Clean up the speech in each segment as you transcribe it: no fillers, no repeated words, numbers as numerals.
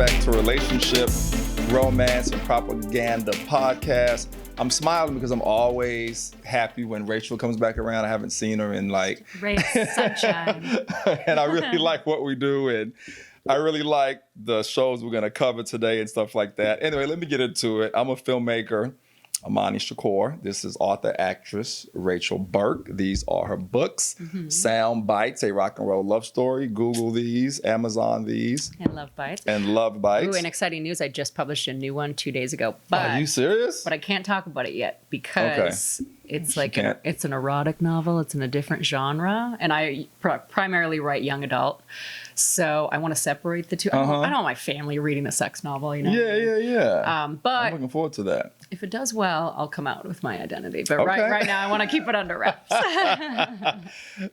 back to Relationship, Romance, and Propaganda Podcast. I'm smiling because I'm always happy when Rachel comes back around. I haven't seen her in like... Great sunshine. And I really like what we do, and I really like the shows we're going to cover today and stuff like that. Anyway, let me get into it. I'm a filmmaker, Imani Shakur. This is author, actress, Rachel Burke. These are her books. Sound Bites, a rock and roll love story. Google these, Amazon these. And Love Bites. And Love Bites. Ooh, and exciting news, I just published a new one 2 days ago. But, are you serious? But I can't talk about it yet because it's like it's an erotic novel. It's in a different genre. And I primarily write young adult. So I want to separate the two. I don't want my family reading a sex novel, you know? Yeah. But I'm looking forward to that. If it does well, I'll come out with my identity. But right now, I want to keep it under wraps.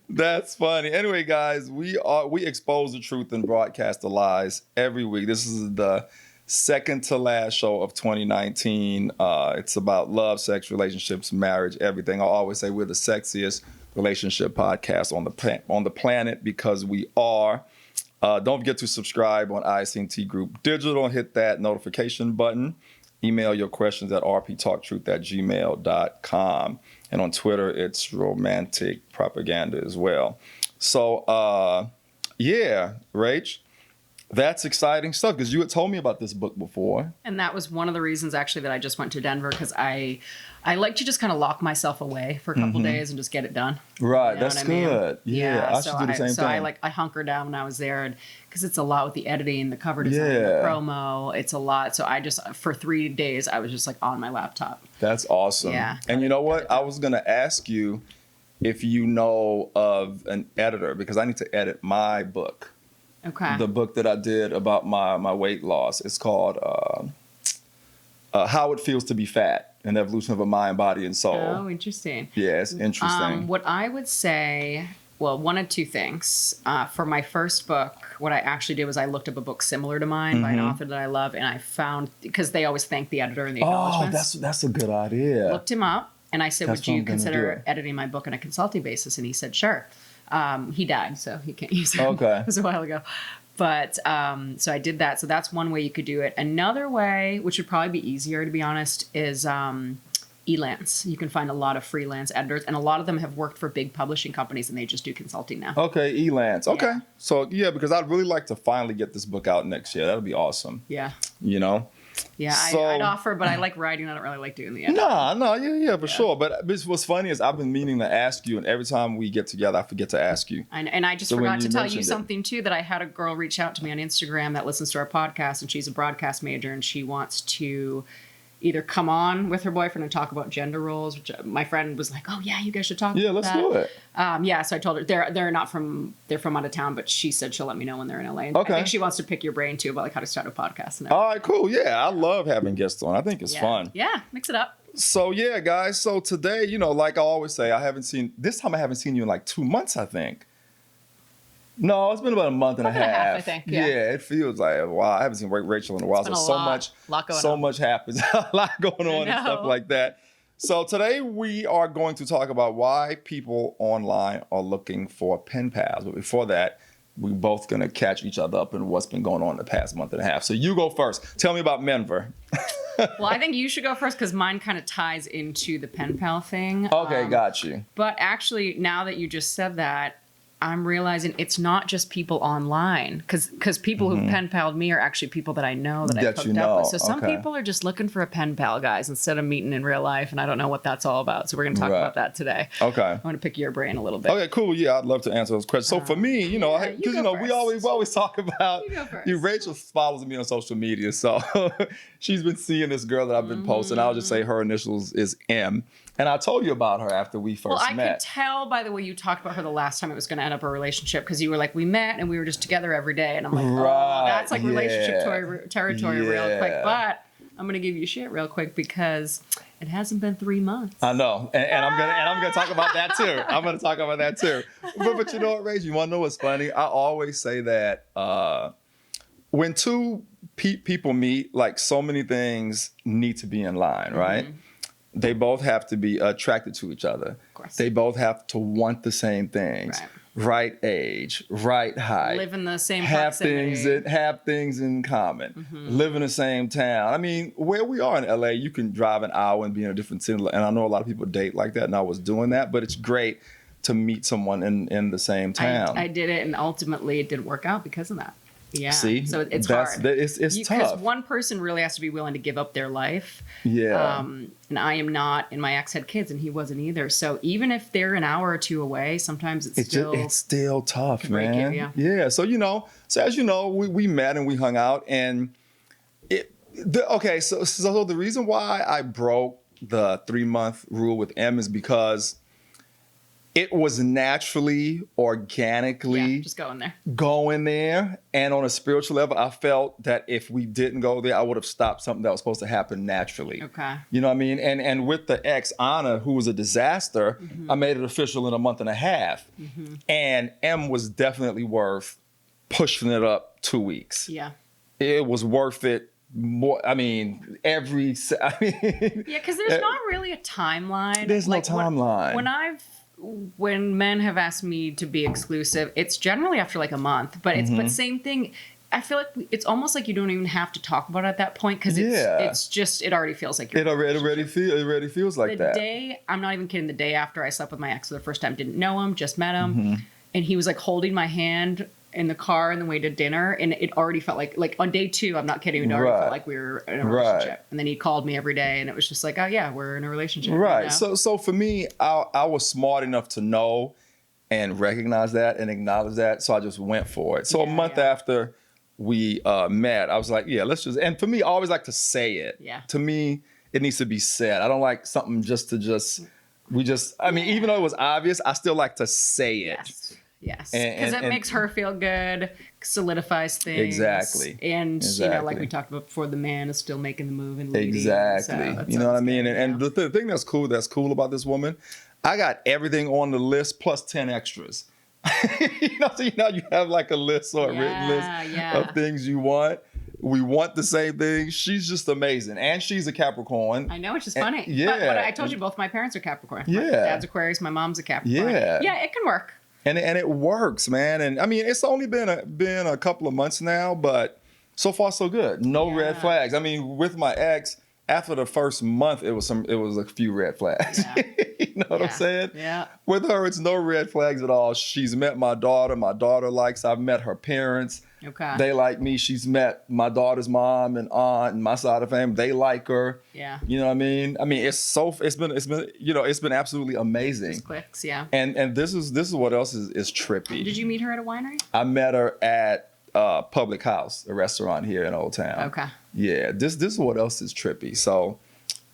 That's funny. Anyway, guys, we expose the truth and broadcast the lies every week. This is the second to last show of 2019. It's about love, sex, relationships, marriage, everything. I always say we're the sexiest relationship podcast on the planet because we are. Don't forget to subscribe on ICT Group Digital and hit that notification button. Email your questions at rptalktruth@gmail.com. And on Twitter, it's romantic propaganda as well. So, Rach, that's exciting stuff because you had told me about this book before. And that was one of the reasons actually that I just went to Denver because I like to just kind of lock myself away for a couple days and just get it done. Right, you know that's good. Yeah, I should do the same thing. I hunkered down when I was there because it's a lot with the editing, the cover design, the promo. It's a lot. So I just, for 3 days, I was just like on my laptop. That's awesome. Yeah. And you know what? I was going to ask you if you know of an editor because I need to edit my book. Okay. The book that I did about my weight loss. It's called How It Feels to Be Fat, an Evolution of a Mind, Body, and Soul. Oh, interesting. Yeah, it's interesting. What I would say, well, one of two things. For my first book, what I actually did was I looked up a book similar to mine by an author that I love, and I found, because they always thank the editor in the acknowledgements. Oh, that's a good idea. Looked him up, and I said, would you consider editing my book on a consulting basis? And he said, sure. He died, so he can't use it. Okay. It was a while ago. But so I did that. So that's one way you could do it. Another way, which would probably be easier, to be honest, is Elance. You can find a lot of freelance editors, and a lot of them have worked for big publishing companies, and they just do consulting now. Okay, Elance. Okay. Yeah. So, because I'd really like to finally get this book out next year. That would be awesome. Yeah. You know? Yeah, so, I'd offer, but I like writing. I don't really like doing the editing. No, for sure. But what's funny is I've been meaning to ask you, and every time we get together, I forget to ask you. And I just forgot to tell you something, too, that I had a girl reach out to me on Instagram that listens to our podcast, and she's a broadcast major, and she wants to either come on with her boyfriend and talk about gender roles, which my friend was like, oh, yeah, you guys should talk about that. Yeah, let's do it. So I told her they're from out of town, but she said she'll let me know when they're in LA. And okay. I think she wants to pick your brain too about like how to start a podcast. And all right, cool. Yeah, I love having guests on. I think it's fun. Yeah, mix it up. So guys. So today, like I always say, I haven't seen you in like 2 months, I think. No, it's been about a month and a half. I think. Yeah, it feels like a while. I haven't seen Rachel in a while. So much happens. A lot going on and stuff like that. So today we are going to talk about why people online are looking for pen pals. But before that, we're both going to catch each other up in what's been going on in the past month and a half. So you go first. Tell me about Menver. Well, I think you should go first because mine kind of ties into the pen pal thing. Okay, got you. But actually, now that you just said that, I'm realizing it's not just people online because people who pen palled me are actually people that I know that I've hooked up with. So some people are just looking for a pen pal, guys, instead of meeting in real life. And I don't know what that's all about. So we're going to talk about that today. Okay. I want to pick your brain a little bit. Okay, cool. Yeah, I'd love to answer those questions. So for me, because we always talk about Rachel follows me on social media. So she's been seeing this girl that I've been posting. I'll just say her initials is M. And I told you about her after we first met. Well, I could tell by the way you talked about her the last time it was going to end up a relationship because you were like, we met and we were just together every day. And I'm like, that's like relationship territory real quick. But I'm going to give you shit real quick because it hasn't been 3 months. I know. And I'm gonna talk about that too. I'm going to talk about that too. But you know what, Rach? You want to know what's funny? I always say that when two people meet, like so many things need to be in line, right? They both have to be attracted to each other. Of course. They both have to want the same things. Right. right age, right height. Live in the same have proximity. have things in common. Live in the same town. I mean, where we are in LA, you can drive an hour and be in a different city. And I know a lot of people date like that, and I was doing that, but it's great to meet someone in the same town. I did it, and ultimately it didn't work out because of that. Yeah. See, so it's hard. It's tough. Because one person really has to be willing to give up their life. Yeah. And I am not, and my ex had kids and he wasn't either. So even if they're an hour or two away, sometimes it's still tough, man. You, yeah. So, as you know, we met and we hung out, and so the reason why I broke the 3-month rule with M is because it was naturally, organically just going there. And on a spiritual level, I felt that if we didn't go there, I would have stopped something that was supposed to happen naturally. Okay. You know what I mean? And with the ex, Anna, who was a disaster, I made it official in a month and a half. And M was definitely worth pushing it up 2 weeks. Yeah. It was worth it. More, because there's not really a timeline. There's no timeline. When men have asked me to be exclusive, it's generally after like a month. But but same thing. I feel like it's almost like you don't even have to talk about it at that point because it's just it already feels like it already feels like that. The day, I'm not even kidding. The day after I slept with my ex for the first time, didn't know him, just met him, and he was like holding my hand in the car on the way to dinner, and it already felt like on day 2, I'm not kidding, it already felt like we were in a relationship. And then he called me every day, and it was just like, oh yeah, we're in a relationship. Right. So for me, I was smart enough to know and recognize that and acknowledge that, so I just went for it. So a month after we met, I was like, yeah, let's just. And for me, I always like to say it. Yeah. To me, it needs to be said. I don't like something even though it was obvious, I still like to say it. Yes, because it makes her feel good, solidifies things. Exactly. And, like we talked about before, the man is still making the move and leading. Exactly. So you know what I mean? And the thing that's cool about this woman, I got everything on the list plus 10 extras. So you have like a list or a written list of things you want. We want the same thing. She's just amazing. And she's a Capricorn. I know, which is funny. Yeah. But I told you both my parents are Capricorn. Yeah. My dad's Aquarius, my mom's a Capricorn. Yeah. Yeah, it can work. And it works, man. And I mean, it's only been a couple of months now, but so far so good. No red flags. I mean, with my ex, after the first month, it was a few red flags. Yeah. You know what I'm saying? Yeah. With her, it's no red flags at all. She's met my daughter. My daughter I've met her parents. Okay. They like me. She's met my daughter's mom and aunt and my side of the family. They like her. Yeah. You know what I mean? I mean, it's been absolutely amazing. Just clicks, yeah. And this is what else is trippy. Did you meet her at a winery? I met her at Public House, a restaurant here in Old Town. Okay. Yeah. This is what else is trippy. So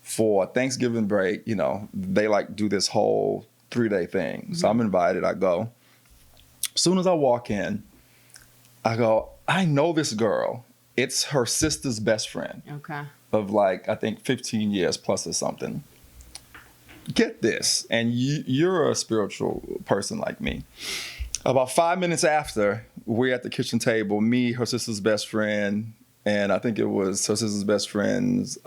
for Thanksgiving break, they do this whole 3-day thing. So I'm invited. I go. As soon as I walk in, I go, I know this girl. It's her sister's best friend. Okay. Of I think 15 years plus or something. Get this, and you're a spiritual person like me. About 5 minutes after, we're at the kitchen table, me, her sister's best friend, and I think it was her sister's best friend's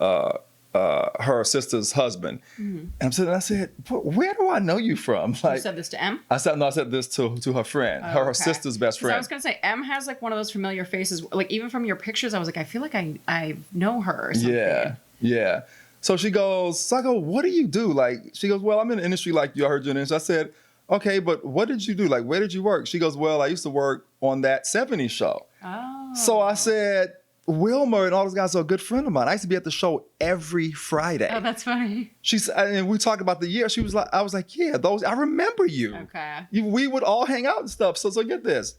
her sister's husband. And I'm sitting there, I said, where do I know you from? You said this to M? I said this to her friend, her sister's best friend. I was going to say, M has one of those familiar faces. Even from your pictures, I was like, I feel like I know her or something. Yeah. So she goes, so I go, what do you do? She goes, well, I'm in the industry like you. I heard you in the industry. I said, okay, but what did you do? Where did you work? She goes, well, I used to work on that 70s show. Oh. So I said, Wilmer and all those guys are a good friend of mine. I used to be at the show every Friday. Oh, that's funny. And we talked about the year. She was like, I was like, yeah, I remember you. Okay. We would all hang out and stuff. So get this.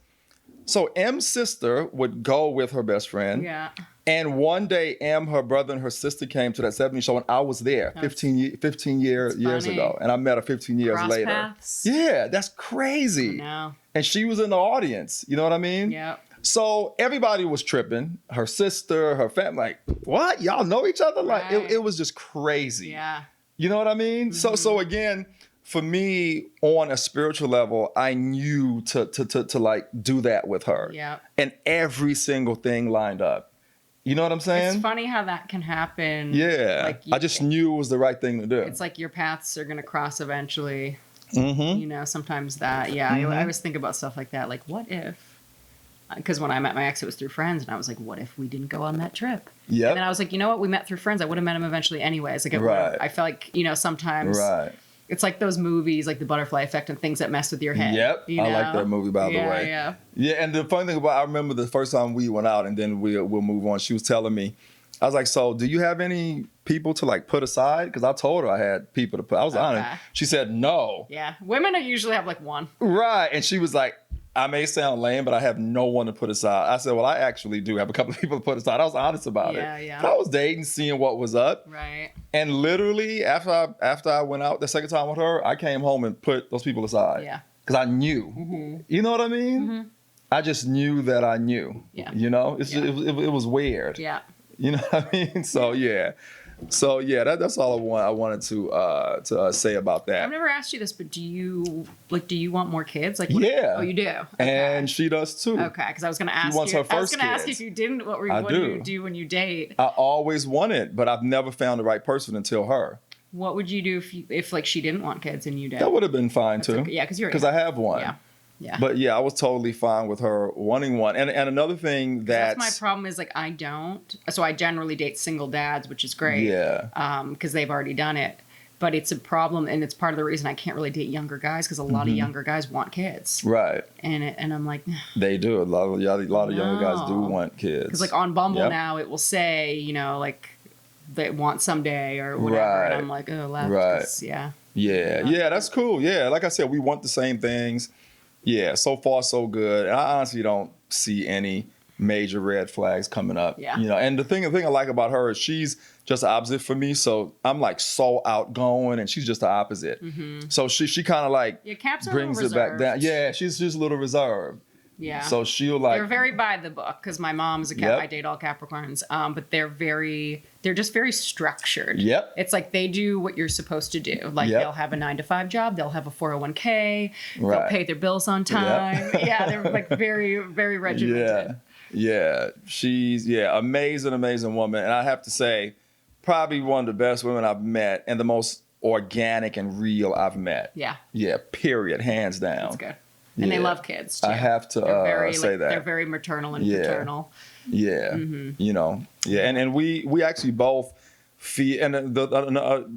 So M's sister would go with her best friend. Yeah. And one day, her brother and her sister came to that 70s show, and I was there 15 years ago. And I met her 15 years later. Paths. Yeah, that's crazy. I know. And she was in the audience. You know what I mean? Yeah. So everybody was tripping. Her sister, her family, what? Y'all know each other? It was just crazy. Yeah. You know what I mean? Mm-hmm. So again, for me, on a spiritual level, I knew to do that with her. Yeah. And every single thing lined up. You know what I'm saying? It's funny how that can happen. Yeah. I just knew it was the right thing to do. It's like your paths are going to cross eventually. You know, sometimes that, I always think about stuff like that. Like, what if, because when I met my ex, it was through friends, and I was like, what if we didn't go on that trip? Yeah. And then I was like, you know what? We met through friends. I would have met him eventually anyways. Like, I feel like, you know, sometimes it's like those movies, like The Butterfly Effect and things that mess with your head. Yep. You know? I like that movie, by the way. Yeah. Yeah. And the funny thing I remember the first time we went out, and then we'll move on. She was telling me, I was like, so do you have any people to like put aside? Because I told her I had people to put. I was honest. She said no. Yeah. Women usually have like one. Right. And she was like, I may sound lame, but I have no one to put aside. I said, well, I actually do have a couple of people to put aside. I was honest about it. Yeah. I was dating, seeing what was up. Right. And literally after I went out the second time with her, I came home and put those people aside. Yeah. Because I knew. You know what I mean? I just knew that I knew. Yeah. You know? It was weird. Yeah. You know what I mean? So yeah. That's all I wanted to say about that. I've never asked you this, but do you want more kids? Like, yeah. Oh, you do. Okay. And she does too. Okay, because I was going to ask She wants you. her first I was going to ask you kids. if you didn't. What do you do when you date? I always wanted, but I've never found the right person until her. What would you do if like she didn't want kids and you did? That would have been fine too. Okay. Yeah, because I have one. Yeah. Yeah. But yeah, I was totally fine with her wanting one. And another thing that's my problem is like I don't. So I generally date single dads, which is great. Yeah. Because they've already done it. But it's a problem, and it's part of the reason I can't really date younger guys because a lot of younger guys want kids. Right. And I'm like, they do. A lot of younger guys do want kids. Because like on Bumble now, it will say, you know, like they want someday or whatever, and I'm like, oh, left. Right. Yeah. Yeah, that's cool. Yeah, like I said, we want the same things. Yeah, so far so good. And I honestly don't see any major red flags coming up. Yeah. You know, and the thing I like about her is she's just the opposite for me. So I'm like so outgoing, and she's just the opposite. So she kind of like brings it back down. Yeah, she's just a little reserved. Yeah. So she'll like. They're very by the book because my mom's a Cap. I date all Capricorns. But they're just very structured. Yep. It's like they do what you're supposed to do. Like they'll have a 9-to-5 job. They'll have a 401k. They'll pay their bills on time. Yeah. They're like very, very regimented. Yeah. She's amazing woman. And I have to say, probably one of the best women I've met and the most organic and real I've met. Yeah. Yeah. Period. Hands down. That's good. And they love kids too. I have to say that. They're very maternal and paternal. Yeah. You know. Yeah. And we actually both feel, and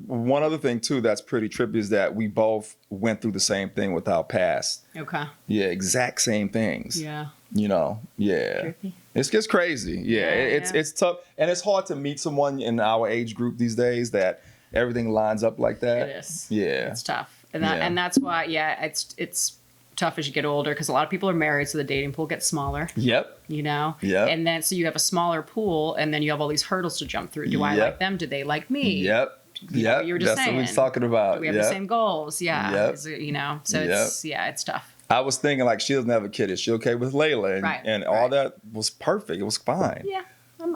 one other thing too that's pretty trippy is that we both went through the same thing with our past. Okay. Yeah, exact same things. Yeah. You know. Yeah. Trippy. It's just crazy. Yeah. It's tough, and it's hard to meet someone in our age group these days that everything lines up like that. It is. Yeah. It's tough, and that's why it's tough as you get older because a lot of people are married, so the dating pool gets smaller. Yep. You know. Yep. And then so you have a smaller pool, and then you have all these hurdles to jump through. Do I like them? Do they like me? Yep. You know, you were just saying. That's what we're talking about. Do we have the same goals? Yeah. Yep. You know. So it's tough. I was thinking like she doesn't have a kid. Is she okay with Layla? And all that was perfect. It was fine. Yeah.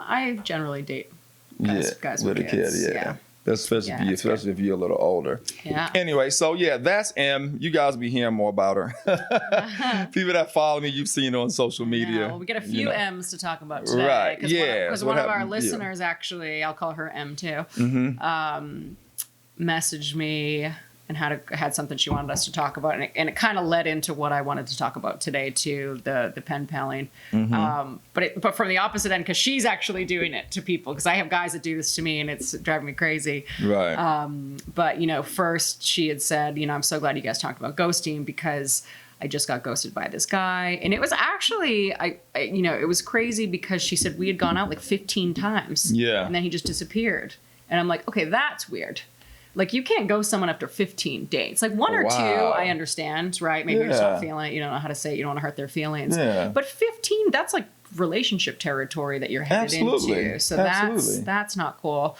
I generally date guys with kids. A kid. Yeah. Especially if you're a little older. Yeah. Anyway, so that's M. You guys will be hearing more about her. People that follow me, you've seen her on social media. Well, we get a few M's to talk about today. Right. Because one of our listeners actually, I'll call her M too, messaged me and had something she wanted us to talk about, and it kind of led into what I wanted to talk about today too, the pen paling. But from the opposite end, because she's actually doing it to people, because I have guys that do this to me and it's driving me crazy. Right. But first she had said, I'm so glad you guys talked about ghosting because I just got ghosted by this guy, and it was actually it was crazy because she said we had gone out like 15 times. Yeah. And then he just disappeared, and I'm like, okay, that's weird. Like, you can't ghost someone after 15 dates. Like, one or two, I understand, right? Maybe you're just not feeling it. You don't know how to say it. You don't want to hurt their feelings. Yeah. But 15, that's like relationship territory that you're headed into. So that's not cool.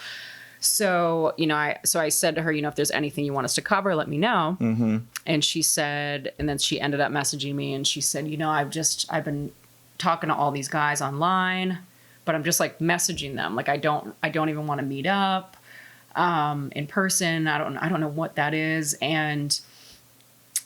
So, I said to her, if there's anything you want us to cover, let me know. And she said, and then she ended up messaging me and she said, I've been talking to all these guys online, but I'm just like messaging them. Like, I don't even want to meet up. In person. I don't know what that is. And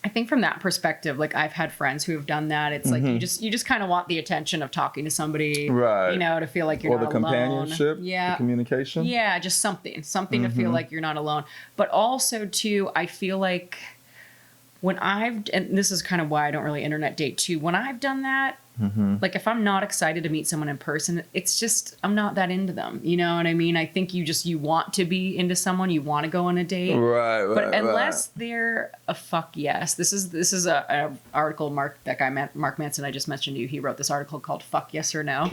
I think from that perspective, like I've had friends who have done that. It's like you just kind of want the attention of talking to somebody, right? To feel like you're not alone. Or the companionship, the communication. Yeah, just something to feel like you're not alone. But also too, I feel like and this is kind of why I don't really internet date too. When I've done that, like if I'm not excited to meet someone in person, it's just, I'm not that into them. You know what I mean? I think you want to be into someone, you want to go on a date. Right. But unless they're a fuck yes, this is a article, Mark Manson, I just mentioned to you, he wrote this article called Fuck Yes or No.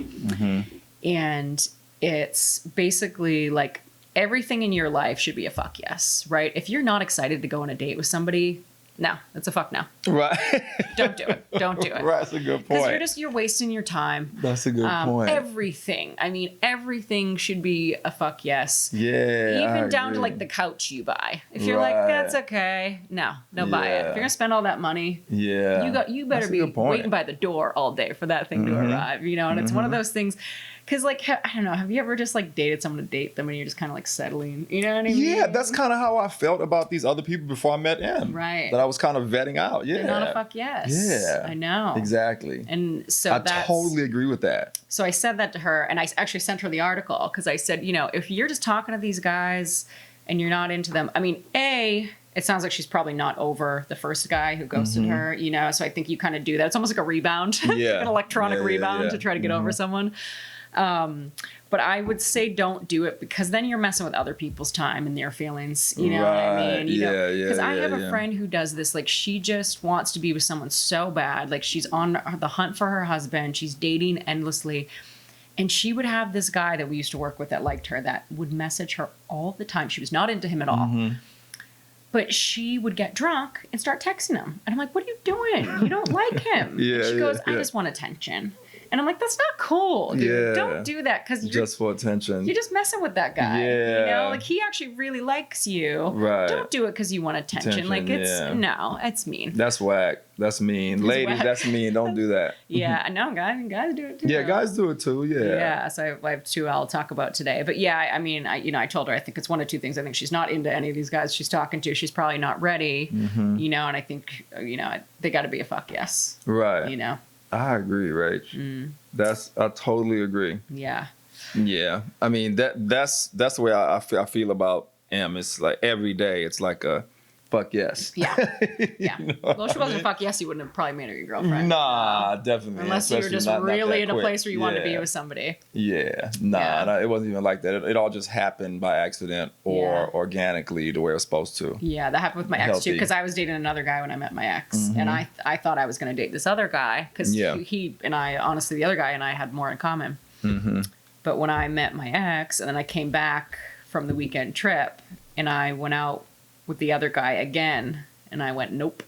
And it's basically like everything in your life should be a fuck yes, right? If you're not excited to go on a date with somebody, no, it's a fuck no. Right. Don't do it. Don't do it. Right, that's a good point. Because you're wasting your time. That's a good point. Everything should be a fuck yes. Yeah. Even down to like the couch you buy. If you're like, that's okay. No, buy it. If you're gonna spend all that money, you better be waiting by the door all day for that thing to arrive. You know, and it's one of those things. Because, like, I don't know, have you ever just, like, dated someone to date them and you're just kind of, like, settling? You know what I mean? Yeah, that's kind of how I felt about these other people before I met M. Right. That I was kind of vetting out. Yeah. They're not a fuck yes. Yeah. I know. Exactly. And so I totally agree with that. So I said that to her, and I actually sent her the article because I said, you know, if you're just talking to these guys and you're not into them, I mean, it sounds like she's probably not over the first guy who ghosted her, you know, so I think you kind of do that. It's almost like a rebound, like an electronic rebound to try to get over someone. But I would say don't do it because then you're messing with other people's time and their feelings. You know what I mean? Because I have a friend who does this. Like, she just wants to be with someone so bad. Like, she's on the hunt for her husband. She's dating endlessly. And she would have this guy that we used to work with that liked her that would message her all the time. She was not into him at all. But she would get drunk and start texting him. And I'm like, what are you doing? You don't like him. She goes, I just want attention. And I'm like, that's not cool, dude. Yeah. Don't do that because you're just for attention. You're just messing with that guy. Yeah. You know, like he actually really likes you. Right. Don't do it because you want attention. Like it's mean. That's whack. That's mean. Ladies, that's mean. Don't do that. Yeah, I know, guys do it too. Yeah, guys do it too. Yeah. Yeah. So I have two I'll talk about today. But yeah, I mean, I told her I think it's one of two things. I think she's not into any of these guys she's talking to. She's probably not ready. You know, and I think they got to be a fuck yes. Right. You know. I agree, Rach. I totally agree. Yeah. Yeah. I mean that's the way I feel about M. It's like every day it's like a fuck yes. Yeah. Yeah. Well, if she wasn't a fuck yes, you wouldn't have probably made her your girlfriend. Nah, definitely. Unless you were just really in a place where you wanted to be with somebody. Yeah. Nah, it wasn't even like that. It all just happened by accident or organically the way it was supposed to. Yeah, that happened with my ex too, because I was dating another guy when I met my ex. And I thought I was going to date this other guy because he and I, honestly, the other guy and I had more in common. But when I met my ex and then I came back from the weekend trip and I went out with the other guy again, and I went, nope.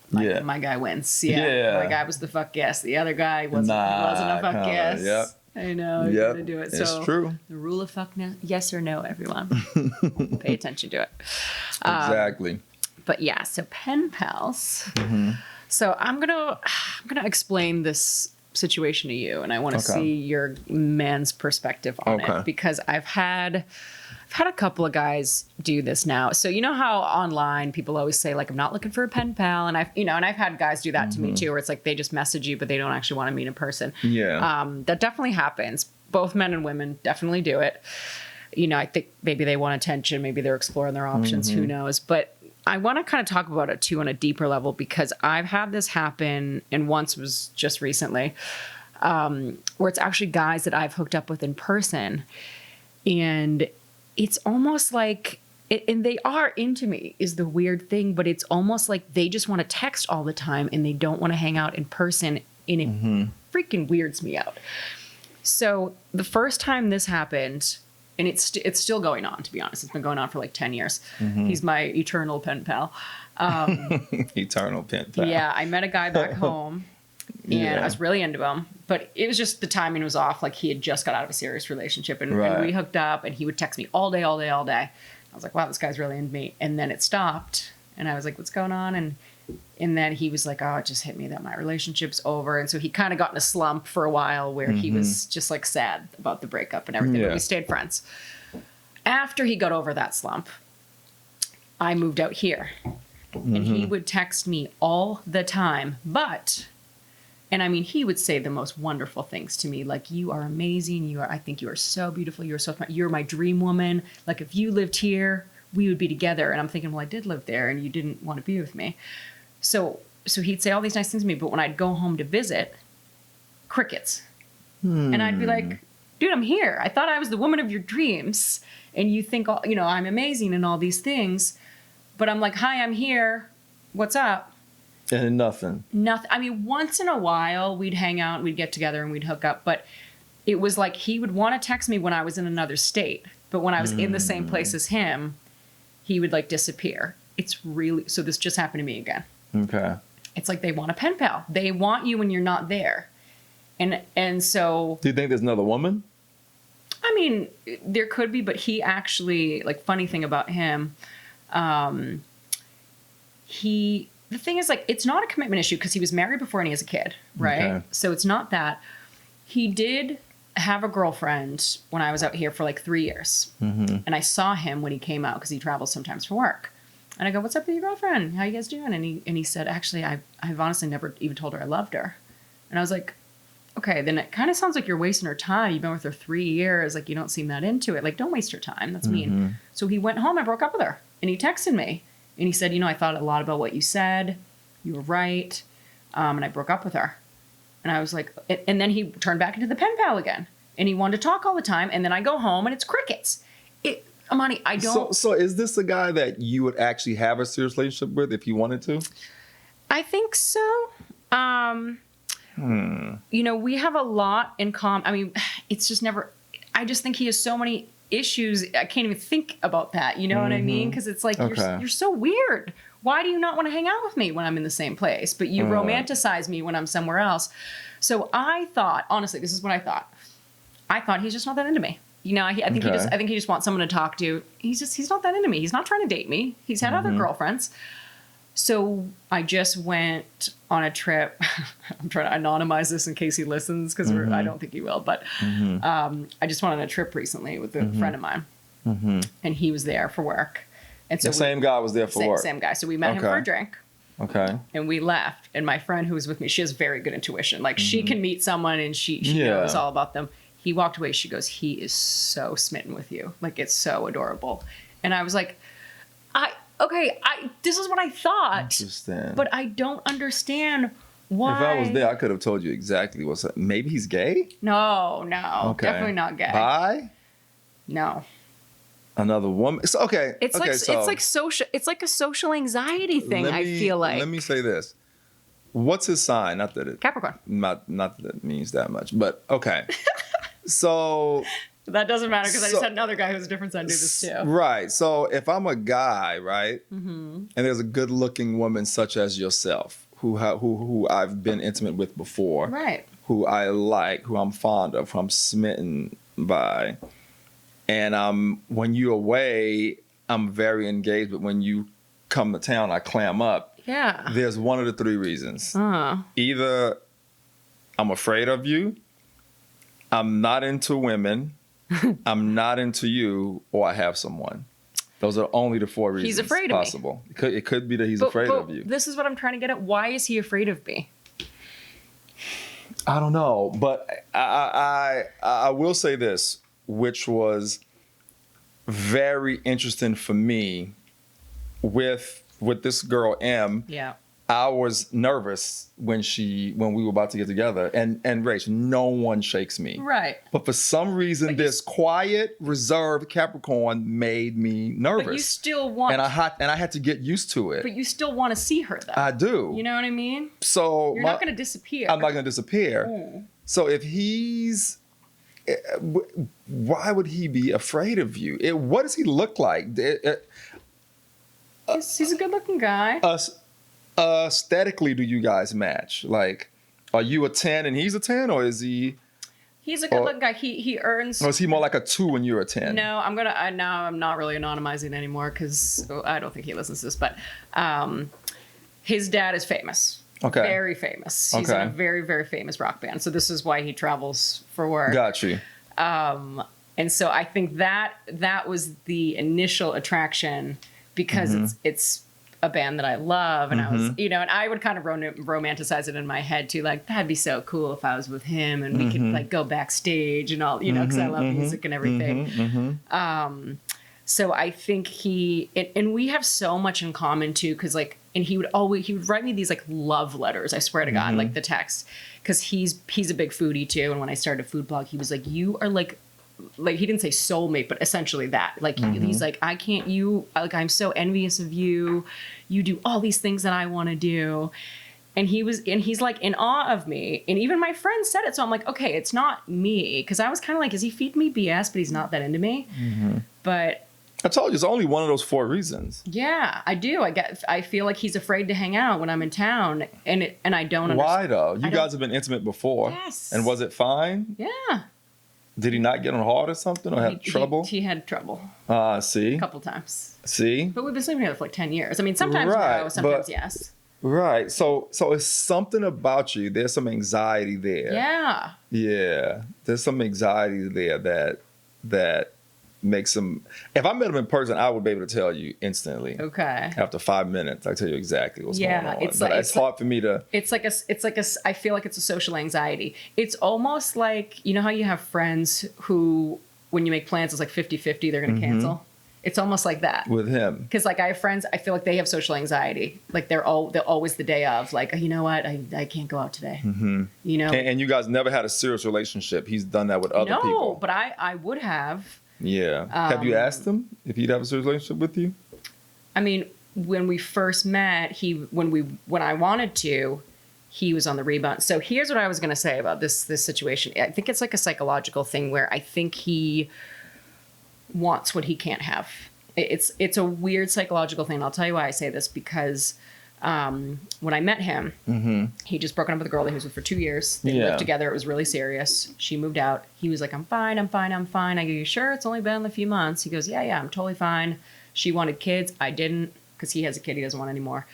My guy wins. My guy was the fuck yes. The other guy wasn't a fuck yes. Yep. I know. You gotta do it. It's true. The rule of fuck no, yes or no, everyone. Pay attention to it. Exactly. But yeah, so pen pals. So I'm gonna explain this situation to you, and I want to see your man's perspective on it because I've had a couple of guys do this now. So you know how online people always say like, I'm not looking for a pen pal. And I've had guys do that to me too, where it's like, they just message you, but they don't actually want to meet in person. Yeah. That definitely happens. Both men and women definitely do it. You know, I think maybe they want attention. Maybe they're exploring their options. Who knows? But I want to kind of talk about it too on a deeper level because I've had this happen, and once was just recently, where it's actually guys that I've hooked up with in person. And it's almost like, and they are into me is the weird thing, but it's almost like they just want to text all the time and they don't want to hang out in person, and it freaking weirds me out. So the first time this happened, and it's still going on, to be honest. It's been going on for like 10 years. He's my eternal pen pal. Eternal pen pal. Yeah, I met a guy back home. And I was really into him, but it was just the timing was off. Like he had just got out of a serious relationship and we hooked up, and he would text me all day. I was like, wow, this guy's really into me. And then it stopped and I was like, what's going on? And then he was like, oh, it just hit me that my relationship's over. And so he kind of got in a slump for a while where he was just like sad about the breakup and everything, but we stayed friends. After he got over that slump, I moved out here and he would text me all the time, and I mean, he would say the most wonderful things to me, like, you are amazing. I think you are so beautiful. You're so smart. You're my dream woman. Like, if you lived here, we would be together. And I'm thinking, well, I did live there and you didn't want to be with me. So he'd say all these nice things to me, but when I'd go home to visit, crickets. And I'd be like, dude, I'm here. I thought I was the woman of your dreams. And you think, you know, I'm amazing and all these things. But I'm like, hi, I'm here. What's up? And nothing. Nothing. I mean, once in a while, we'd hang out, we'd get together and we'd hook up. But it was like he would want to text me when I was in another state. But when I was in the same place as him, he would like disappear. It's really, so this just happened to me again. Okay. It's like they want a pen pal. They want you when you're not there. And so. Do you think there's another woman? I mean, there could be, but he actually, like, funny thing about him, the thing is, like, it's not a commitment issue because he was married before and he has a kid, right? Okay. So it's not that. He did have a girlfriend when I was out here for like 3 years. And I saw him when he came out because he travels sometimes for work. And I go, what's up with your girlfriend? How you guys doing? And he said, actually, I've honestly never even told her I loved her. And I was like, okay, then it kind of sounds like you're wasting her time. You've been with her 3 years. Like, you don't seem that into it. Like, don't waste her time. That's mean. So he went home. I broke up with her. And he texted me. And he said, you know, I thought a lot about what you said. You were right. And I broke up with her. And I was like, and then he turned back into the pen pal again. And he wanted to talk all the time. And then I go home and it's crickets. Imani, I don't. So is this a guy that you would actually have a serious relationship with if you wanted to? I think so. You know, we have a lot in common. I mean, it's just never, I just think he has so many issues. I can't even think about that. You know what I mean? Because it's like, you're so weird. Why do you not want to hang out with me when I'm in the same place? But you romanticize me when I'm somewhere else. So I thought, honestly, this is what I thought. I thought he's just not that into me. You know, I think he just wants someone to talk to. He's not that into me. He's not trying to date me. He's had other girlfriends. So I just went on a trip. I'm trying to anonymize this in case he listens because I don't think he will. But I just went on a trip recently with a friend of mine. And he was there for work. And so the same guy was there for work? Same guy. So we met him for a drink. Okay. And we left. And my friend who was with me, she has very good intuition. Like she can meet someone and she knows all about them. He walked away. She goes, he is so smitten with you. Like, it's so adorable. And I was like, this is what I thought. Interesting. But I don't understand why. If I was there, I could have told you exactly what's up. Maybe he's gay? No. Okay. Definitely not gay. Bi? No. Another woman? It's okay. It's like a social anxiety thing, I feel like. Let me say this. What's his sign? Not that it Capricorn. Not that it means that much, but okay. So that doesn't matter because I just had another guy who's a different sign do this too. Right. So if I'm a guy, right, and there's a good-looking woman such as yourself who I've been intimate with before, right, who I like, who I'm fond of, who I'm smitten by, and when you're away, I'm very engaged. But when you come to town, I clam up. Yeah. There's one of the three reasons. Either I'm afraid of you, I'm not into women, I'm not into you, or I have someone. Those are only the four reasons he's afraid possible. Of me. It could be that he's afraid of you. This is what I'm trying to get at. Why is he afraid of me? I don't know, but I will say this, which was very interesting for me with this girl M. Yeah. I was nervous when we were about to get together, and Rach, no one shakes me. Right. But for some reason, this quiet, reserved Capricorn made me nervous. But you still want, and I had to get used to it. But you still want to see her, though. I do. You know what I mean? So you're not going to disappear. I'm not going to disappear. So if he's, why would he be afraid of you? What does he look like? He's a good-looking guy. Aesthetically, do you guys match? Like, are you a 10 and he's a 10, or is he? He's a good-looking guy. He earns. Or is he more like a 2 and you're a 10? No, I'm not really anonymizing anymore because I don't think he listens to this. But his dad is famous. Okay. Very famous. He's in a very, very famous rock band. So this is why he travels for work. Got you. And so I think that was the initial attraction because it's a band that I love, and I was, and I would kind of romanticize it in my head too, like that'd be so cool if I was with him and we could like go backstage and all, because I love music and everything. So I think and we have so much in common too, because like, and he would write me these like love letters, I swear to God, like the text, because he's a big foodie too. And when I started a food blog, he was like, you are like he didn't say soulmate, but essentially that. Like he's like, I'm so envious of you. You do all these things that I want to do. And he's like in awe of me. And even my friend said it. So I'm like, okay, it's not me. Because I was kind of like, is he feeding me BS? But he's not that into me. But I told you, it's only one of those 4 reasons. Yeah, I do. I feel like he's afraid to hang out when I'm in town. And I don't understand. Why though? You guys have been intimate before. Yes. And was it fine? Yeah. Did he not get on hard or something, or have trouble? He had trouble. See? A couple times. See? But we've been sleeping together for like 10 years. I mean, sometimes no, sometimes yes. Right. So it's something about you. There's some anxiety there. Yeah. Yeah. There's some anxiety there that makes him. If I met him in person, I would be able to tell you instantly. Okay. After 5 minutes, I tell you exactly what's going on. It's hard for me to. It's like I feel like it's a social anxiety. It's almost like, you know how you have friends who, when you make plans, it's like 50-50, they're going to cancel. It's almost like that with him. Because like I have friends, I feel like they have social anxiety. Like they're always the day of, like, you know what, I can't go out today. You know. And you guys never had a serious relationship. He's done that with other people. No, but I would have. Yeah. Have you asked him if he'd have a serious relationship with you? I mean, when we first met, when I wanted to, he was on the rebound. So here's what I was going to say about this situation. I think it's like a psychological thing where I think he wants what he can't have. It's a weird psychological thing. I'll tell you why I say this, because when I met him, he just broken up with a girl that he was with for 2 years. They lived together. It was really serious. She moved out. He was like, I'm fine. I go, you sure? It's only been a few months. He goes, yeah, I'm totally fine. She wanted kids. I didn't, because he has a kid he doesn't want anymore.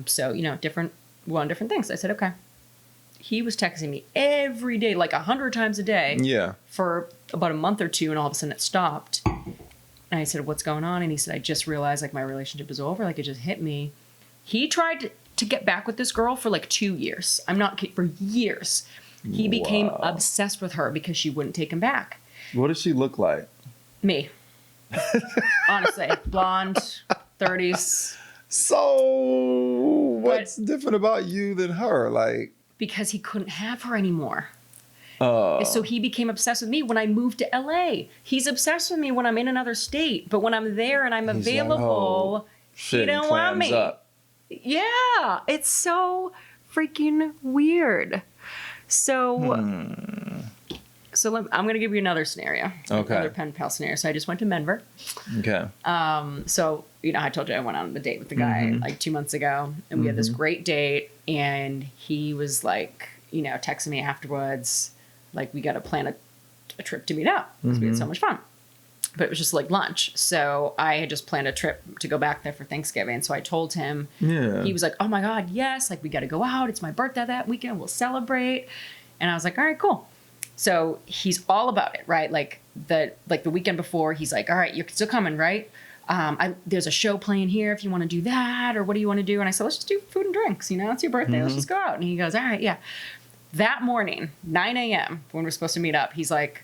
So, you know, different things. I said, okay. He was texting me every day, like 100 times a day. Yeah. For about a month or two, and all of a sudden it stopped. And I said, what's going on? And he said, I just realized like my relationship is over. Like it just hit me. He tried to get back with this girl for like 2 years. I'm not kidding, for years. He became obsessed with her because she wouldn't take him back. What does she look like? Me. Honestly. Blonde, 30s. So what's different about you than her? Like, because he couldn't have her anymore. So he became obsessed with me when I moved to LA. He's obsessed with me when I'm in another state. But when I'm there and I'm available, he don't want me. Yeah, it's so freaking weird. So I'm going to give you another scenario. Okay. Another pen pal scenario. So I just went to Denver. Okay. So, you know, I told you I went on a date with the guy like 2 months ago. And we had this great date. And he was like, you know, texting me afterwards. Like, we got to plan a trip to meet up. Because we had so much fun. But it was just like lunch. So I had just planned a trip to go back there for Thanksgiving. So I told him, he was like, oh my God, yes. Like, we got to go out. It's my birthday that weekend. We'll celebrate. And I was like, all right, cool. So he's all about it, right? Like the weekend before, he's like, all right, you're still coming, right? There's a show playing here if you want to do that, or what do you want to do? And I said, let's just do food and drinks. You know, it's your birthday. Let's just go out. And he goes, all right, yeah. That morning, 9 a.m., when we're supposed to meet up, he's like,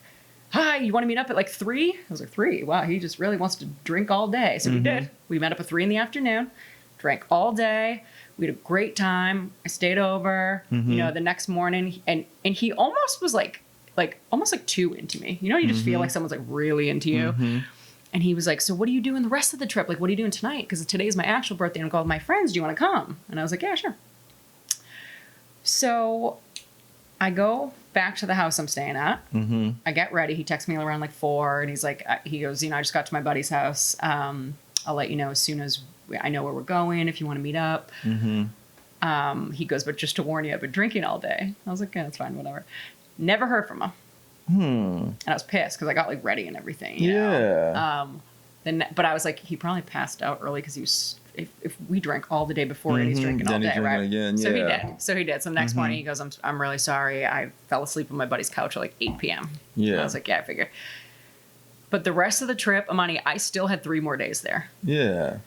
hi, you want to meet up at like 3? I was like, 3? Wow, he just really wants to drink all day. So we did. We met up at 3 in the afternoon, drank all day. We had a great time. I stayed over, you know, the next morning. And he almost was like almost like too into me. You know, you just feel like someone's like really into you. And he was like, so what are you doing the rest of the trip? Like, what are you doing tonight? Because today's my actual birthday and I'm going with my friends. Do you want to come? And I was like, yeah, sure. So I go back to the house I'm staying at. I get ready. He texts me around like 4 and he's like, he goes, you know, I just got to my buddy's house. I'll let you know as soon as I know where we're going, if you want to meet up. He goes, but just to warn you, I've been drinking all day. I was like, yeah, that's fine, whatever. Never heard from him. And I was pissed because I got like ready and everything. You know? But I was like, he probably passed out early because he was. If we drank all the day before and he's drinking all day, right? Again, So he did. So the next morning he goes, I'm really sorry. I fell asleep on my buddy's couch at like 8 p.m. Yeah. I was like, yeah, I figure. But the rest of the trip, Imani, I still had 3 more days there. Yeah.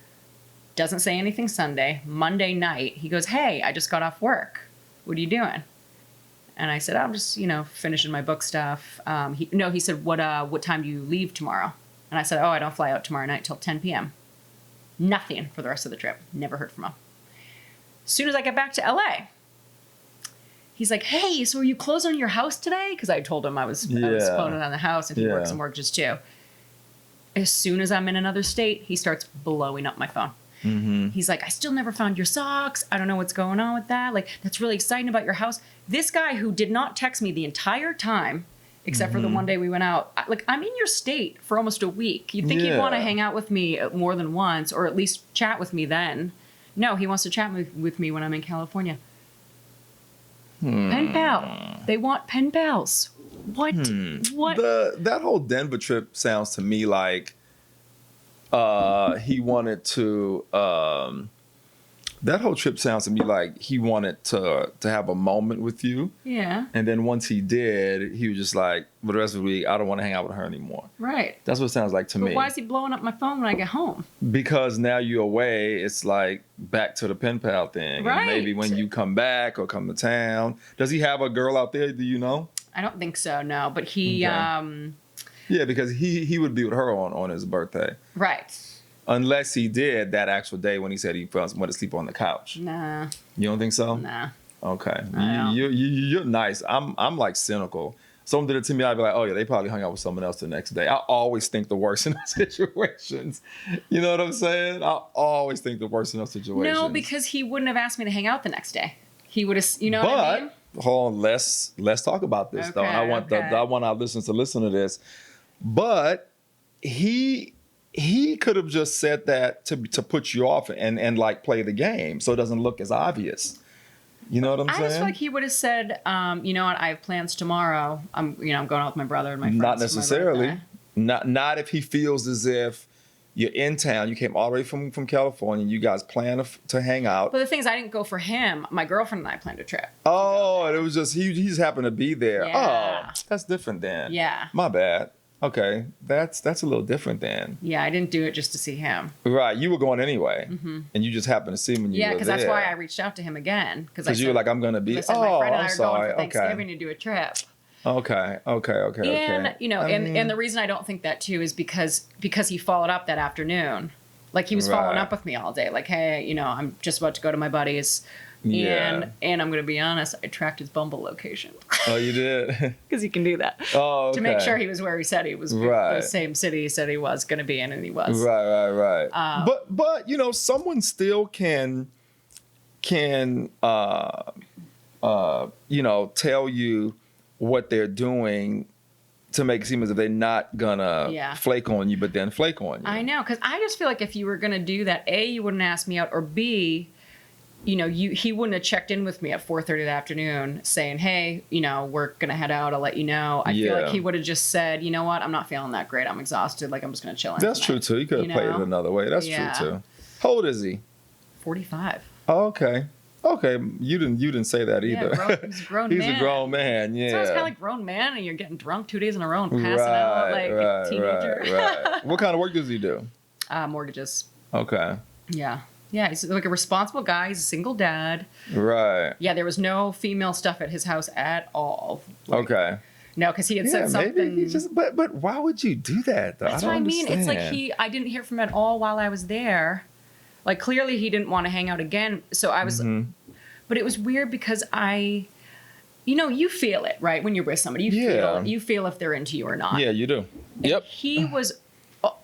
Doesn't say anything Sunday. Monday night, he goes, hey, I just got off work. What are you doing? And I said, I'm just, you know, finishing my book stuff. He said, what time do you leave tomorrow? And I said, oh, I don't fly out tomorrow night till 10 p.m. Nothing for the rest of the trip. Never heard from him. As soon as I get back to LA, he's like, hey, so are you closing on your house today? Because I told him I was closing on the house, and he works in mortgages too. As soon as I'm in another state, he starts blowing up my phone. Mm-hmm. He's like, I still never found your socks. I don't know what's going on with that. Like, that's really exciting about your house. This guy who did not text me the entire time, except for the one day we went out. Like, I'm in your state for almost a week. You'd think he'd want to hang out with me more than once, or at least chat with me then. No, he wants to chat with me when I'm in California. Pen pal. They want pen pals. What? What? That whole Denver trip sounds to me like he wanted to. That whole trip sounds to me like he wanted to have a moment with you. Yeah. And then once he did, he was just like, for the rest of the week, I don't want to hang out with her anymore. Right. That's what it sounds like to me. Why is he blowing up my phone when I get home? Because now you're away, it's like back to the pen pal thing. Right. And maybe when you come back or come to town. Does he have a girl out there? Do you know? I don't think so, no. But he... Okay. Yeah, because he would be with her on his birthday. Right. Unless he did that actual day when he said he wanted to sleep on the couch. Nah. You don't think so? Nah. Okay. You're nice. I'm like cynical. Someone did it to me, I'd be like, oh yeah, they probably hung out with someone else the next day. I always think the worst in those situations. You know what I'm saying? I always think the worst in those situations. No, because he wouldn't have asked me to hang out the next day. He would have, you know what I mean? Hold on, let's talk about this though. I want our listeners to listen to this. But he could have just said that to put you off and like play the game so it doesn't look as obvious. You know what I'm saying? I just feel like he would have said, you know what, I have plans tomorrow. I'm going out with my brother and my friends. Not necessarily. Not if he feels as if you're in town. You came all the way from California. You guys plan to hang out. But the thing is, I didn't go for him. My girlfriend and I planned a trip. Oh, and it was just, he just happened to be there. Yeah. Oh, that's different then. Yeah. My bad. Okay, that's a little different then. Yeah, I didn't do it just to see him. Right, you were going anyway, and you just happened to see him when you were there. Yeah, because that's why I reached out to him again. Because you were like, I'm going to be, my friend and I are going for Thanksgiving to do a trip. Okay. And, you know, and the reason I don't think that too is because he followed up that afternoon. Like he was following up with me all day. Like, hey, you know, I'm just about to go to my buddies. And I'm going to be honest, I tracked his Bumble location. Oh, you did? Because he can do that. Oh, okay. To make sure he was where he said he was, the same city he said he was going to be in, and he was. Right. But you know, someone still can you know, tell you what they're doing to make it seem as if they're not gonna flake on you, but then flake on you. I know, because I just feel like if you were going to do that, A, you wouldn't ask me out, or B, you know, he wouldn't have checked in with me at 4:30 that afternoon saying, hey, you know, we're going to head out. I'll let you know. I feel like he would have just said, you know what? I'm not feeling that great. I'm exhausted. Like, I'm just going to chill in. That's true, too. You could have played it another way. That's true, too. How old is he? 45. Oh, okay. You didn't say that either. Yeah, he's a grown man. He's a grown man, yeah. So it's kind of like grown man, and you're getting drunk 2 days in a row and passing out like a teenager. Right. What kind of work does he do? Mortgages. Okay. Yeah. Yeah, he's like a responsible guy. He's a single dad. Right. Yeah, there was no female stuff at his house at all. Like, okay. No, because he had said something. Maybe he just, but why would you do that, though? That's what I mean. It's like I didn't hear from him at all while I was there. Like, clearly he didn't want to hang out again. So I was, but it was weird because you know, you feel it, right? When you're with somebody, you feel if they're into you or not. Yeah, you do. And he was,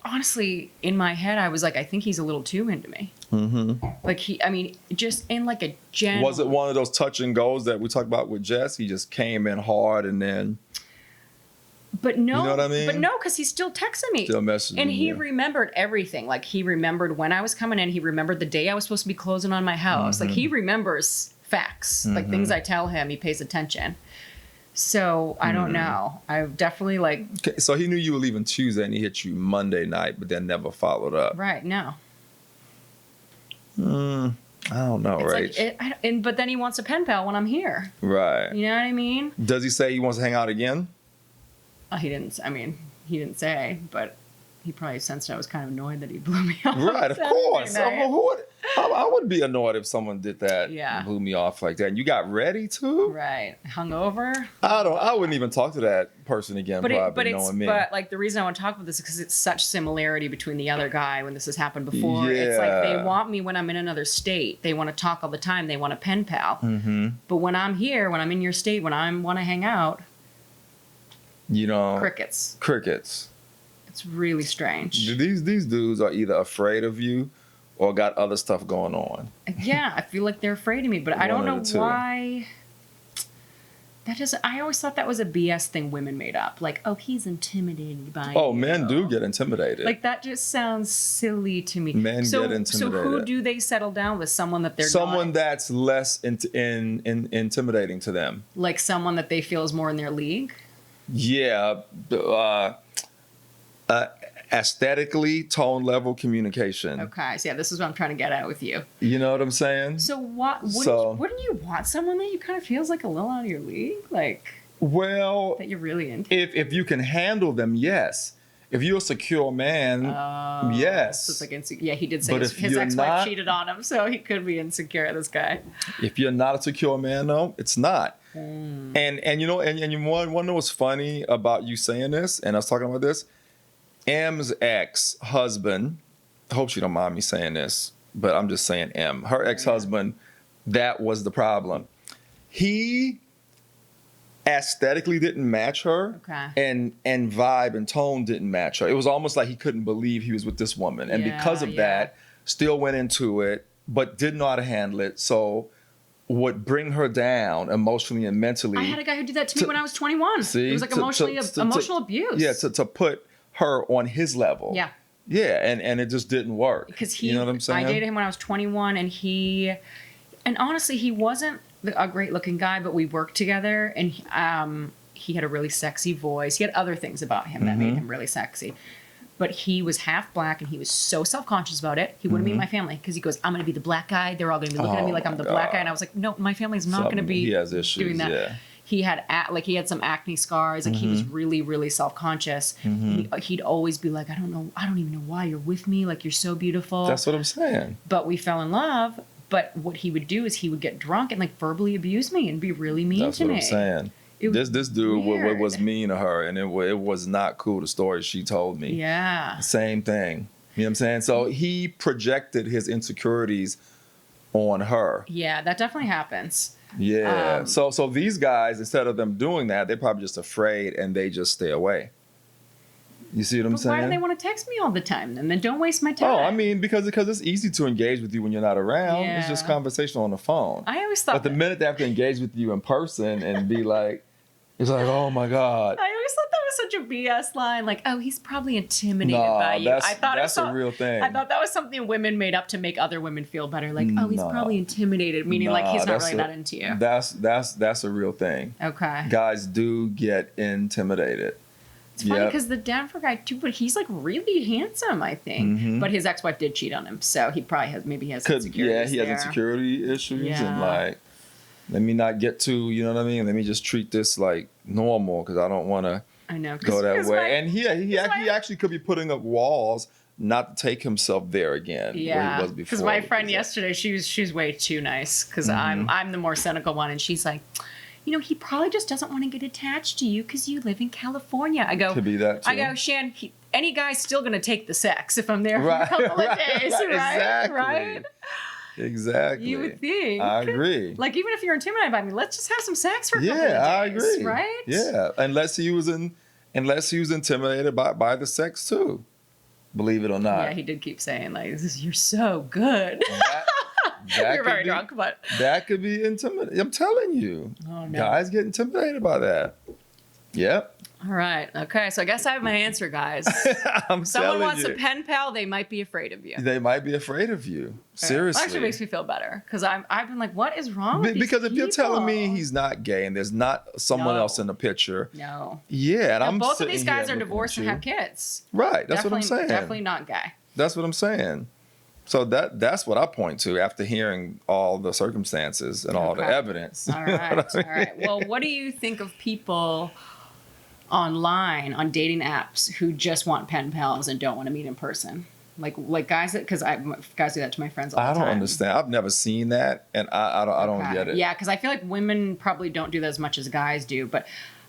honestly, in my head, I was like, I think he's a little too into me. Like just in like a general. Was it one of those touch and goes that we talked about with Jess? He just came in hard and then. But no, you know what I mean? But no, because he's still texting me. Still messaging and he remembered everything. Like, he remembered when I was coming in. He remembered the day I was supposed to be closing on my house. Like, he remembers facts. Like, things I tell him, he pays attention. So, I don't know. I've definitely, like... Okay, so he knew you were leaving Tuesday and he hit you Monday night, but then never followed up. Right, no. I don't know, right? Like but then he wants a pen pal when I'm here. Right. You know what I mean? Does he say he wants to hang out again? He didn't. I mean, he didn't say, but he probably sensed I was kind of annoyed that he blew me off. Right, of course. I would be annoyed if someone did that. Yeah. Blew me off like that. And you got ready to? Right. Hungover? I wouldn't even talk to that person again, knowing me. But like the reason I want to talk about this is because it's such similarity between the other guy when this has happened before. Yeah. It's like they want me when I'm in another state. They want to talk all the time. They want a pen pal. Mm-hmm. But when I'm here, when I'm in your state, when I want to hang out, crickets. Crickets. It's really strange. These dudes are either afraid of you or got other stuff going on. Yeah, I feel like they're afraid of me, but I don't know why. I always thought that was a BS thing women made up. Like, oh, he's intimidated by you. Men do get intimidated. Like, that just sounds silly to me. Men get intimidated. So who do they settle down with? Someone that they're Someone that's less intimidating to them. Like someone that they feel is more in their league? Yeah. Aesthetically, tone level communication. Okay, so yeah, this is what I'm trying to get at with you. You know what I'm saying? So wouldn't you want someone that you kind of feels like a little out of your league? Like, well, that you're really into? If you can handle them, yes. If you're a secure man, yes. So it's like he did say his ex-wife cheated on him, so he could be insecure, this guy. If you're not a secure man, though, it's not. And you know, and you want to know what's funny about you saying this, and I was talking about this? M's ex-husband, I hope she don't mind me saying this, but I'm just saying M. Her ex-husband, that was the problem. He aesthetically didn't match her, and vibe and tone didn't match her. It was almost like he couldn't believe he was with this woman. And because of that, still went into it, but didn't know how to handle it. So would bring her down emotionally and mentally. I had a guy who did that to me when I was 21. See, it was like emotional abuse. Yeah, to put her on his level. Yeah. Yeah, and it just didn't work. Because you know what I'm saying? I dated him when I was 21, and honestly, he wasn't a great looking guy, but we worked together, and he had a really sexy voice. He had other things about him that made him really sexy. But he was half black, and he was so self-conscious about it. He wouldn't meet my family because he goes, I'm going to be the black guy. They're all going to be looking at me like I'm the black guy. And I was like, no, my family's not going to be he has issues, doing that. Yeah. He had some acne scars. Like he was really, really self-conscious. He'd always be like, I don't even know why you're with me. Like, you're so beautiful. That's what I'm saying. But we fell in love. But what he would do is he would get drunk and like verbally abuse me and be really mean to me. That's what I'm saying. This dude was mean to her, and it was not cool, the story she told me. Yeah. Same thing. You know what I'm saying? So he projected his insecurities on her. Yeah, that definitely happens. Yeah. So these guys, instead of them doing that, they're probably just afraid and they just stay away. You see what I'm saying? Why do they want to text me all the time then? Then don't waste my time. Oh, I mean, because it's easy to engage with you when you're not around. Yeah. It's just conversation on the phone. I always thought. But the minute they have to engage with you in person and be like, it's like, oh my God. I always thought that was such a BS line. Like, oh, he's probably intimidated by you. That's a real thing. I thought that was something women made up to make other women feel better. Like, oh, he's probably intimidated, meaning like he's not really that into you. That's a real thing. Okay. Guys do get intimidated. It's funny because the Denver guy too, but he's like really handsome, I think. But his ex-wife did cheat on him, so he probably has insecurities. Yeah, he has insecurity issues, and like, let me not get too, you know what I mean? Let me just treat this like normal because I don't want to go that way. And he actually could be putting up walls not to take himself there again. Yeah, where he was before. Because my friend yesterday, she's way too nice because I'm the more cynical one, and she's like, he probably just doesn't want to get attached to you because you live in California. I go, could be that too. I go, Shan, any guy's still going to take the sex if I'm there for a couple of days, right? Exactly. Right? Exactly. You would think. I agree. Like, even if you're intimidated by me, let's just have some sex for a couple of days. Yeah, I agree. Right? Yeah, unless he was intimidated by the sex too. Believe it or not. Yeah, he did keep saying like, "You're so good." You're very drunk, but that could be intimidating. I'm telling you, oh, no. Guys get intimidated by that. Yep. All right. Okay. So I guess I have my answer, guys. Someone wants a pen pal, they might be afraid of you. They might be afraid of you. Seriously. Well, actually makes me feel better because I've been like, what is wrong with these Because if people? you're telling me he's not gay and there's not someone else in the picture. No. Yeah. And I'm both of these guys are divorced and have kids. Right. That's what I'm saying. Definitely not gay. That's what I'm saying. So that's what I point to after hearing all the circumstances and all the evidence. All right. All right. Well, what do you think of people online on dating apps who just want pen pals and don't want to meet in person? Like guys that, because guys do that to my friends all the time. I don't understand. I've never seen that, and I don't get it. Yeah, because I feel like women probably don't do that as much as guys do, but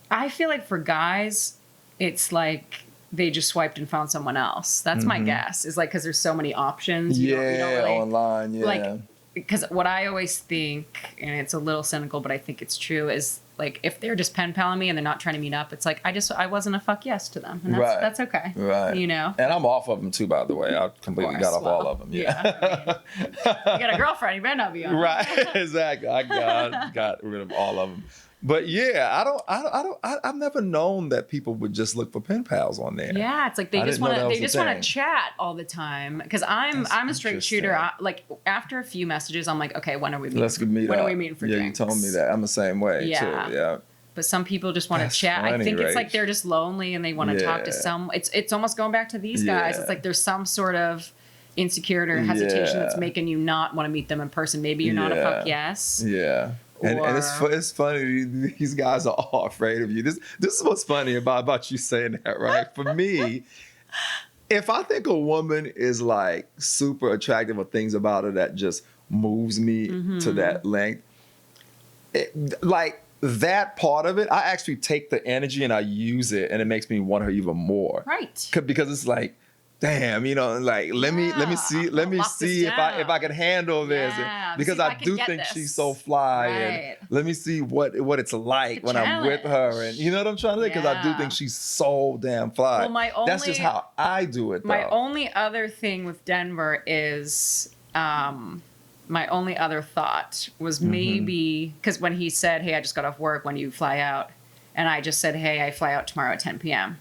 I feel like for guys, it's like they just swiped and found someone else. That's my guess. Is like because there's so many options. You don't really, online. Yeah, like because what I always think, and it's a little cynical, but I think it's true, is like if they're just pen paling me and they're not trying to meet up, it's like I wasn't a fuck yes to them, and that's okay. Right. You know. And I'm off of them too, by the way. I completely got off all of them. Yeah. I mean, you got a girlfriend, you better not be on. Right. Exactly. I got rid of all of them. But yeah, I've never known that people would just look for pen pals on there. Yeah, it's like they just want to chat all the time. Because I'm a straight shooter. Like after a few messages, I'm like, okay, when are we meeting? Let's meet up. When are we meeting for drinks? You told me that. I'm the same way too. Yeah. But some people just want to chat. Funny, I think it's like they're just lonely and they want to talk to some. It's almost going back to these guys. It's like there's some sort of insecurity or hesitation that's making you not want to meet them in person. Maybe you're not a fuck yes. Yeah. And it's funny, these guys are all afraid of you. This is what's funny about you saying that, right? For me, if I think a woman is like super attractive or things about her that just moves me to that length, like that part of it, I actually take the energy and I use it, and it makes me want her even more. Right. Because it's like, damn, like let me see if I can handle this, because I do think she's so fly, and let me see what it's like when I'm with her, and you know what I'm trying to say, because I do think she's so damn fly. Well, that's just how I do it. My only other thing with Denver is my only other thought was maybe because when he said, "Hey, I just got off work. When do you fly out?" and I just said, "Hey, I fly out tomorrow at 10 p.m."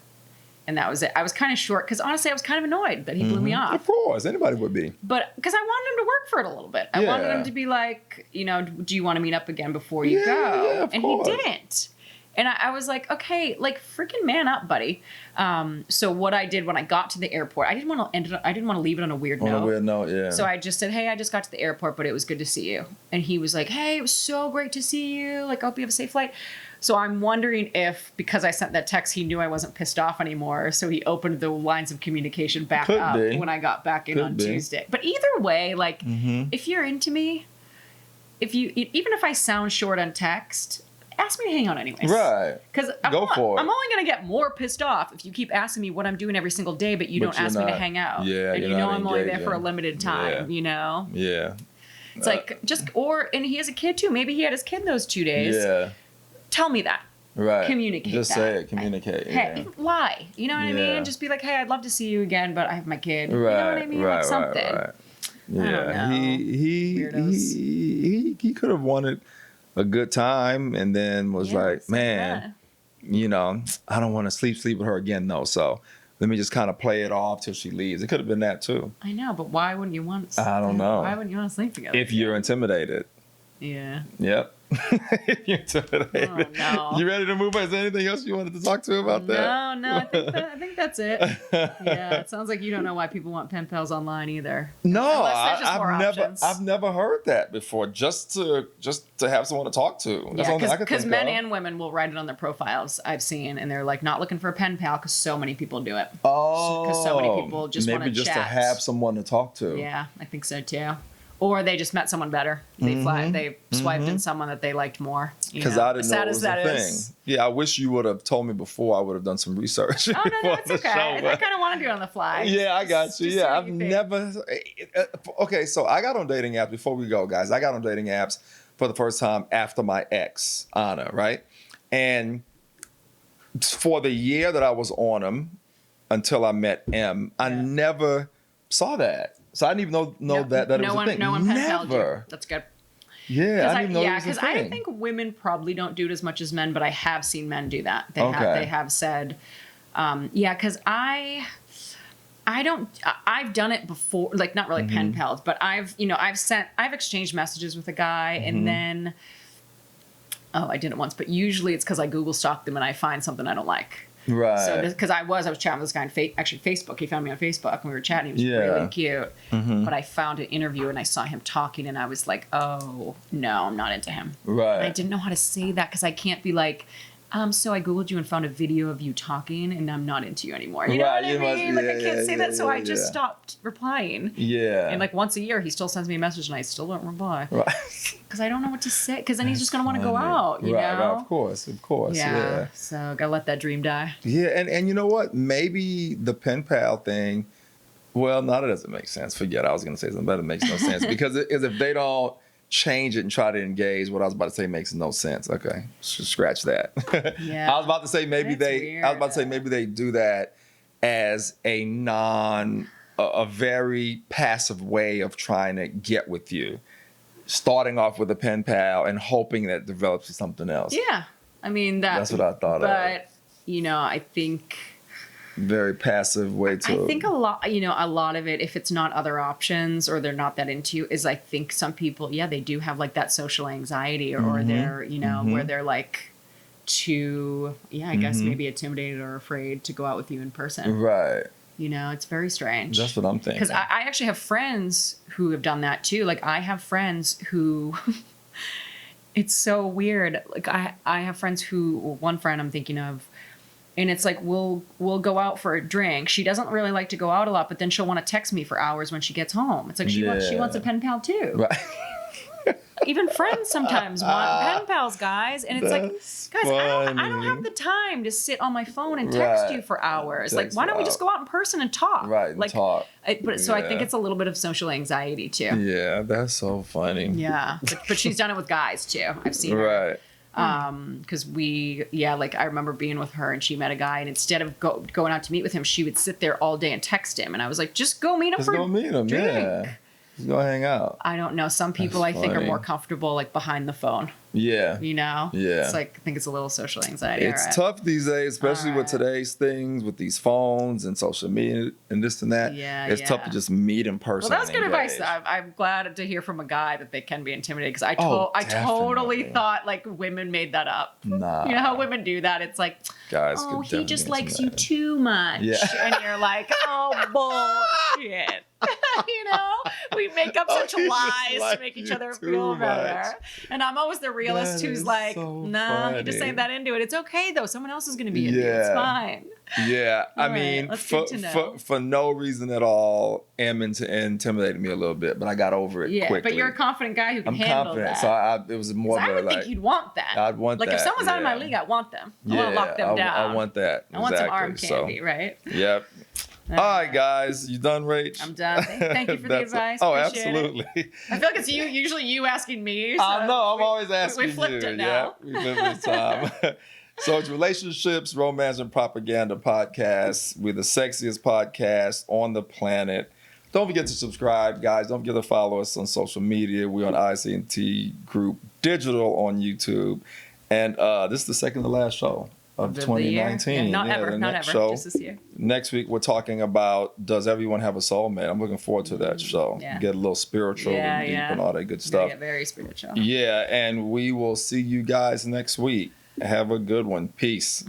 And that was it. I was kind of short because honestly, I was kind of annoyed that he blew me off. Of course, anybody would be. But because I wanted him to work for it a little bit. I wanted him to be like, do you want to meet up again before you go? Yeah, of course. He didn't. And I was like, okay, like freaking man up, buddy. So what I did when I got to the airport, I didn't want to leave it on a weird note. On a weird note, yeah. So I just said, hey, I just got to the airport, but it was good to see you. And he was like, hey, it was so great to see you. Like, I hope you have a safe flight. So I'm wondering if, because I sent that text, he knew I wasn't pissed off anymore. So he opened the lines of communication back up when I got back in on Tuesday. But either way, like, if you're into me, even if I sound short on text, ask me to hang out anyways. Right. Because I'm only going to get more pissed off if you keep asking me what I'm doing every single day, but don't ask me to hang out. Yeah. And I'm only there for a limited time, Yeah. Yeah. It's like, and he has a kid too. Maybe he had his kid those 2 days. Yeah. Tell me that. Right. Communicate Just say it. Communicate. Hey, lie. You know what I mean? Just be like, hey, I'd love to see you again, but I have my kid. Right. You know what I mean? Right. Like something. Right. Yeah. I don't know. He could have wanted a good time and then was like, man, I don't want to sleep with her again, though. So let me just kind of play it off till she leaves. It could have been that too. I know, but why wouldn't you want to? I don't know. Why wouldn't you want to sleep together? If you're intimidated. Yeah. Yep. You're intimidated. Oh, no. You ready to move on? Is there anything else you wanted to talk to about that? No, I think that's it. Yeah, it sounds like you don't know why people want pen pals online either. No, I've never heard that before. Just to have someone to talk to. That's all I can think because men and women will write it on their profiles. I've seen, and they're like not looking for a pen pal because so many people do it. Oh, because so many people just want to chat. Maybe just to have someone to talk to. Yeah, I think so too. Or they just met someone better. They swiped in someone that they liked more. Because I didn't know it was a thing. Yeah, I wish you would have told me before. I would have done some research. Oh, no, it's okay. I kind of want to do it on the fly. Yeah, I got you. Yeah, I've never... Okay, so I got on dating apps. Before we go, guys, I got on dating apps for the first time after my ex, Anna, right? And for the year that I was on them until I met M, I never saw that. So I didn't even know that it was a thing. No one never. That's good. Yeah, I didn't know it was a thing. Because I think women probably don't do it as much as men, but I have seen men do that. They have said, because I don't. I've done it before, like not really pen pals, but I've exchanged messages with a guy, and then I did it once, but usually it's because I Google stalked them and I find something I don't like. Right. So because I was chatting with this guy on Facebook. He found me on Facebook and we were chatting. He was really cute. But I found an interview and I saw him talking and I was like, oh no, I'm not into him. Right. And I didn't know how to say that because I can't be like, so I Googled you and found a video of you talking and I'm not into you anymore. You know what I mean? Like, I can't say that. So I just stopped replying. Yeah. And like once a year, he still sends me a message and I still don't reply. Right. Because I don't know what to say. Because then he's just going to want to go out, you know? Right, of course. Yeah. So gotta let that dream die. Yeah, and you know what? Maybe the pen pal thing, well, no, that doesn't make sense. Forget it. I was going to say something, but it makes no sense. Because if they don't change it and try to engage, what I was about to say makes no sense. Okay, scratch that. Yeah. I was about to say maybe they do that as a very passive way of trying to get with you, starting off with a pen pal and hoping that it develops to something else. Yeah, I mean that's what I thought of. But I think very passive way to. I think a lot of it, if it's not other options or they're not that into you, is I think some people, they do have like that social anxiety or they're, where they're like too, I guess maybe intimidated or afraid to go out with you in person. Right. It's very strange. That's what I'm thinking. Because I actually have friends who have done that too. Like I have friends who, it's so weird. Like I have friends who, one friend I'm thinking of, and it's like, we'll go out for a drink. She doesn't really like to go out a lot, but then she'll want to text me for hours when she gets home. It's like she wants a pen pal too. Right. Even friends sometimes want pen pals, guys. And it's like, guys, I don't have the time to sit on my phone and text you for hours. Like, why don't we just go out in person and talk? Right, like, talk. So I think it's a little bit of social anxiety too. Yeah, that's so funny. Yeah, but she's done it with guys too. I've seen her. Right. Because I remember being with her and she met a guy and instead of going out to meet with him, she would sit there all day and text him. And I was like, just go meet him for a drink. Yeah. Just go hang out. I don't know. Some people I think are more comfortable like behind the phone. Yeah. Yeah. It's like, I think it's a little social anxiety. It's tough these days, especially with today's things, with these phones and social media and this and that. Yeah. It's tough to just meet in person. Well, that's good advice. I'm glad to hear from a guy that they can be intimidated because I totally thought like women made that up. Nah. You know how women do that? It's like, guys, he just likes you too much. Yeah. And you're like, oh, bullshit. We make up such lies to make each other feel better. And I'm always the realist who's like, you just ain't that into it. It's okay though. Someone else is going to be into it. It's fine. Yeah. I mean, for no reason at all, intimidated me a little bit, but I got over it quickly. But you're a confident guy who can handle that. So it was more I would think you'd want that. I'd want that. Like if someone's out of my league, I want them. I want to lock them down. I want that. I want some arm candy, right? Yep. All right, guys, you done, Rach? I'm done. Thank you for the advice. Absolutely. I feel like it's usually you asking me. So I'm always asking you. We flipped it now. Yeah, we flipped the time. So it's Relationships, Romance, and Propaganda podcast. We're the sexiest podcast on the planet. Don't forget to subscribe, guys. Don't forget to follow us on social media. We're on ICT Group Digital on YouTube. And this is the second to last show of 2019. Not ever, just this year. Next week, we're talking about, does everyone have a soulmate? I'm looking forward to that show. Yeah. Get a little spiritual and deep and all that good stuff. Get very spiritual. Yeah, and we will see you guys next week. Have a good one. Peace.